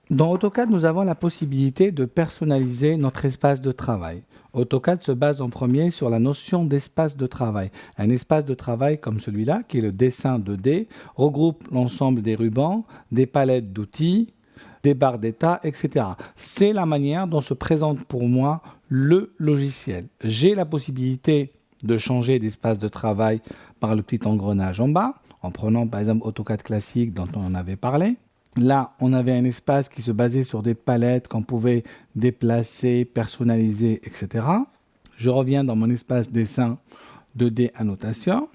Dans AutoCAD, nous avons la possibilité de personnaliser notre espace de travail. AutoCAD se base en premier sur la notion d'espace de travail. Un espace de travail comme celui-là, qui est le dessin 2D, regroupe l'ensemble des rubans, des palettes d'outils, des barres d'état, etc. C'est la manière dont se présente pour moi le logiciel. J'ai la possibilité de changer d'espace de travail par le petit engrenage en bas, en prenant par exemple AutoCAD classique dont on en avait parlé. Là, on avait un espace qui se basait sur des palettes qu'on pouvait déplacer, personnaliser, etc. Je reviens dans mon espace dessin 2D annotation.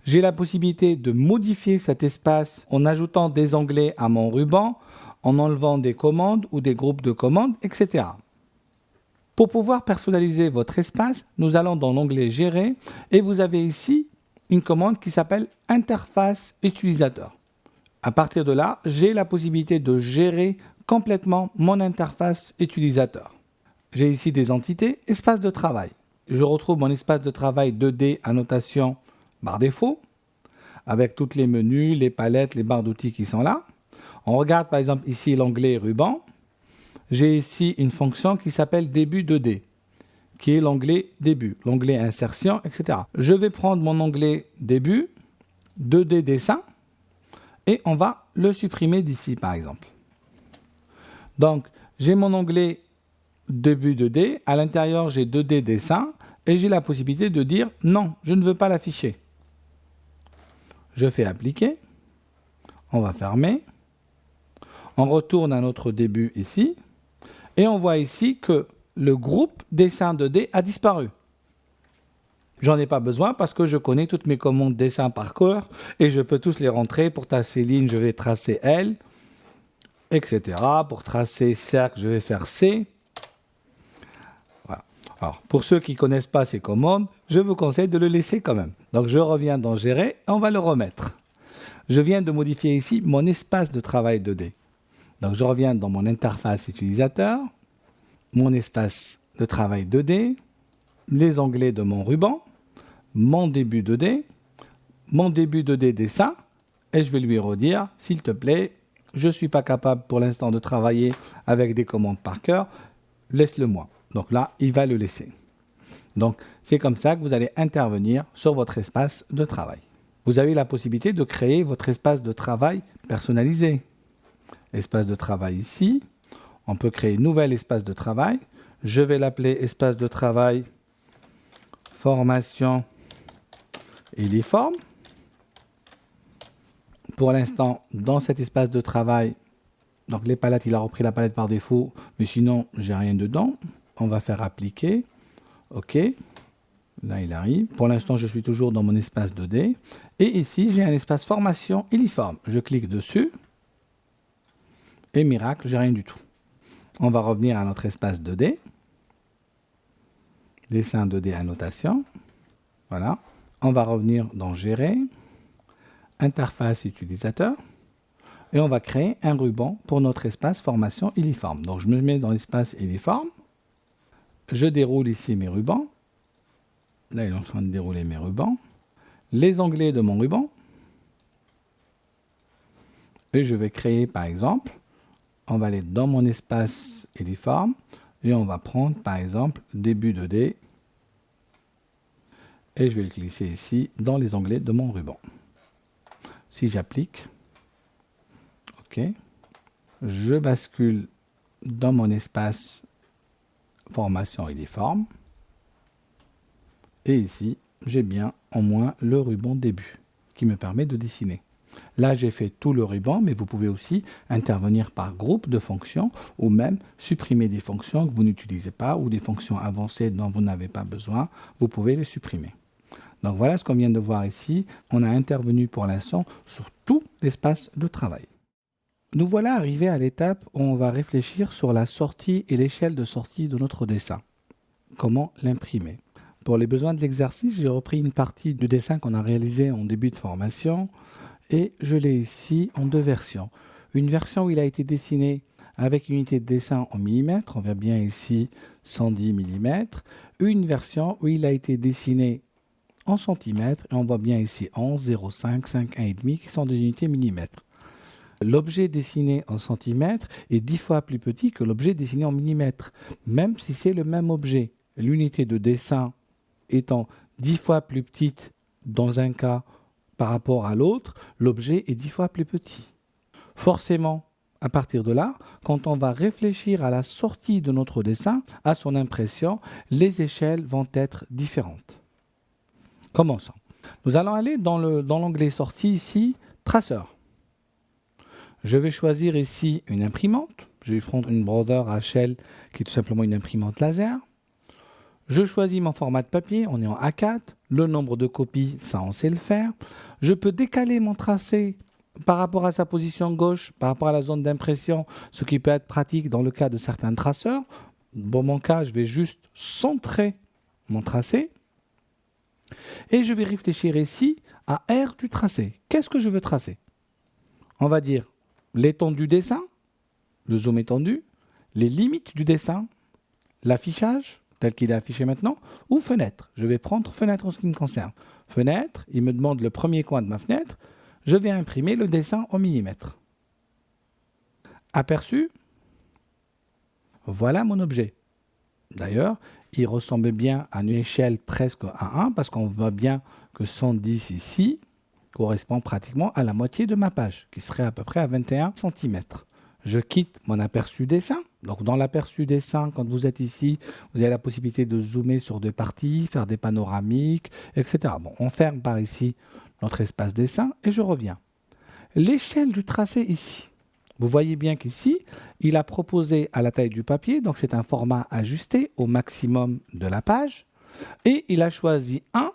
J'ai la possibilité de modifier cet espace en ajoutant des onglets à mon ruban, en enlevant des commandes ou des groupes de commandes, etc. Pour pouvoir personnaliser votre espace, nous allons dans l'onglet Gérer et vous avez ici une commande qui s'appelle Interface utilisateur. À partir de là, j'ai la possibilité de gérer complètement mon interface utilisateur. J'ai ici des entités, espace de travail. Je retrouve mon espace de travail 2D annotation barre défaut, avec tous les menus, les palettes, les barres d'outils qui sont là. On regarde par exemple ici l'onglet ruban. J'ai ici une fonction qui s'appelle début 2D, qui est l'onglet début, l'onglet insertion, etc. Je vais prendre mon onglet début, 2D dessin, et on va le supprimer d'ici, par exemple. Donc, j'ai mon onglet début 2D. À l'intérieur, j'ai 2D dessin. Et j'ai la possibilité de dire non, je ne veux pas l'afficher. Je fais appliquer. On va fermer. On retourne à notre début ici. Et on voit ici que le groupe dessin 2D a disparu. J'en ai pas besoin parce que je connais toutes mes commandes dessin par cœur et je peux tous les rentrer. Pour tracer ligne, je vais tracer L, etc. Pour tracer cercle, je vais faire C. Voilà. Alors, pour ceux qui ne connaissent pas ces commandes, je vous conseille de le laisser quand même. Donc, je reviens dans Gérer, on va le remettre. Je viens de modifier ici mon espace de travail 2D. Donc, je reviens dans mon interface utilisateur, mon espace de travail 2D, les onglets de mon ruban, mon début 2D, mon début 2D dessin, et je vais lui redire, s'il te plaît, je ne suis pas capable pour l'instant de travailler avec des commandes par cœur, laisse-le moi. Donc là, il va le laisser. Donc, c'est comme ça que vous allez intervenir sur votre espace de travail. Vous avez la possibilité de créer votre espace de travail personnalisé. Espace de travail ici. On peut créer un nouvel espace de travail. Je vais l'appeler espace de travail formation uniforme. Pour l'instant, dans cet espace de travail, donc les palettes, il a repris la palette par défaut, mais sinon, j'ai rien dedans. On va faire appliquer. OK. Là, il arrive. Pour l'instant, je suis toujours dans mon espace 2D. Et ici, j'ai un espace formation uniforme. Je clique dessus. Et miracle, j'ai rien du tout. On va revenir à notre espace 2D. Dessin 2D annotation. Voilà. On va revenir dans Gérer. Interface utilisateur. Et on va créer un ruban pour notre espace formation uniforme. Donc, je me mets dans l'espace uniforme. Je déroule ici mes rubans. Là, il est en train de dérouler mes rubans. Les onglets de mon ruban. Et je vais créer, par exemple, on va aller dans mon espace uniforme et on va prendre, par exemple, début 2D. Et je vais le glisser ici dans les onglets de mon ruban. Si j'applique, OK, je bascule dans mon espace formation uniforme. Et ici, j'ai bien en moins le ruban début qui me permet de dessiner. Là, j'ai fait tout le ruban, mais vous pouvez aussi intervenir par groupe de fonctions ou même supprimer des fonctions que vous n'utilisez pas ou des fonctions avancées dont vous n'avez pas besoin. Vous pouvez les supprimer. Donc voilà ce qu'on vient de voir ici. On a intervenu pour l'instant sur tout l'espace de travail. Nous voilà arrivés à l'étape où on va réfléchir sur la sortie et l'échelle de sortie de notre dessin. Comment l'imprimer? Pour les besoins de l'exercice, j'ai repris une partie du dessin qu'on a réalisé en début de formation et je l'ai ici en deux versions. Une version où il a été dessiné avec une unité de dessin en millimètres, on voit bien ici 110 mm. Une version où il a été dessiné en centimètres et on voit bien ici 11, 0,5, 5, 1,5 qui sont des unités millimètres. L'objet dessiné en centimètres est 10 fois plus petit que l'objet dessiné en millimètres, même si c'est le même objet. L'unité de dessin étant 10 fois plus petite dans un cas par rapport à l'autre, l'objet est 10 fois plus petit. Forcément, à partir de là, quand on va réfléchir à la sortie de notre dessin, à son impression, les échelles vont être différentes. Commençons. Nous allons aller dans l'onglet sortie ici, traceur. Je vais choisir ici une imprimante. Je vais prendre une Brother HL qui est tout simplement une imprimante laser. Je choisis mon format de papier, on est en A4. Le nombre de copies, ça on sait le faire. Je peux décaler mon tracé par rapport à sa position gauche, par rapport à la zone d'impression, ce qui peut être pratique dans le cas de certains traceurs. Dans mon cas, je vais juste centrer mon tracé. Et je vais réfléchir ici à R du tracé. Qu'est-ce que je veux tracer? On va dire l'étendue du dessin, le zoom étendu, les limites du dessin, l'affichage, tel qu'il est affiché maintenant, ou fenêtre. Je vais prendre fenêtre en ce qui me concerne. Fenêtre, il me demande le premier coin de ma fenêtre. Je vais imprimer le dessin en millimètres. Aperçu. Voilà mon objet. D'ailleurs, il ressemble bien à une échelle presque à 1 parce qu'on voit bien que 110 ici correspond pratiquement à la moitié de ma page, qui serait à peu près à 21 cm. Je quitte mon aperçu dessin. Donc dans l'aperçu dessin, quand vous êtes ici, vous avez la possibilité de zoomer sur des parties, faire des panoramiques, etc. Bon, on ferme par ici notre espace dessin et je reviens. L'échelle du tracé ici. Vous voyez bien qu'ici, il a proposé à la taille du papier, donc c'est un format ajusté au maximum de la page, et il a choisi 1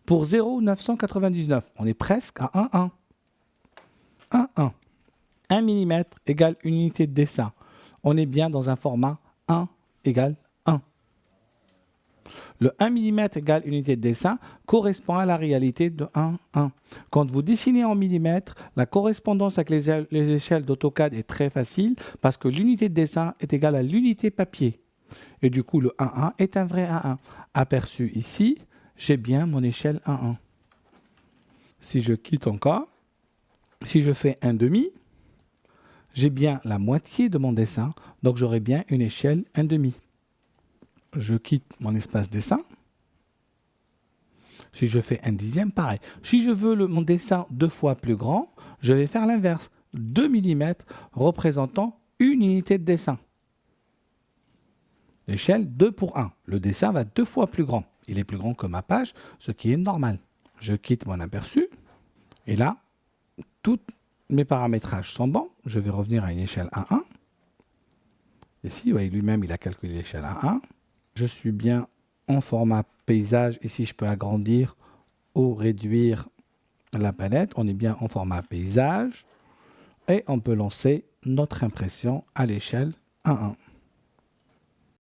pour 0,999. On est presque à 1,1. 1,1. 1 mm égale une unité de dessin. On est bien dans un format 1 égale 1. Le 1 mm égale unité de dessin correspond à la réalité de 1, 1. Quand vous dessinez en millimètres, la correspondance avec les échelles d'AutoCAD est très facile parce que l'unité de dessin est égale à l'unité papier. Et du coup, le 1, 1 est un vrai 1, 1. Aperçu ici, j'ai bien mon échelle 1, 1. Si je quitte encore, si je fais un demi, j'ai bien la moitié de mon dessin, donc j'aurai bien une échelle 1 demi. Je quitte mon espace dessin. Si je fais un dixième, pareil. Si je veux mon dessin 2 fois plus grand, je vais faire l'inverse. 2 mm représentant une unité de dessin. L'échelle 2 pour 1. Le dessin va 2 fois plus grand. Il est plus grand que ma page, ce qui est normal. Je quitte mon aperçu. Et là, tous mes paramétrages sont bons. Je vais revenir à une échelle 1,1. Ici, vous voyez, lui-même, il a calculé l'échelle 1,1. Je suis bien en format paysage. Ici, je peux agrandir ou réduire la palette. On est bien en format paysage. Et on peut lancer notre impression à l'échelle 1,1.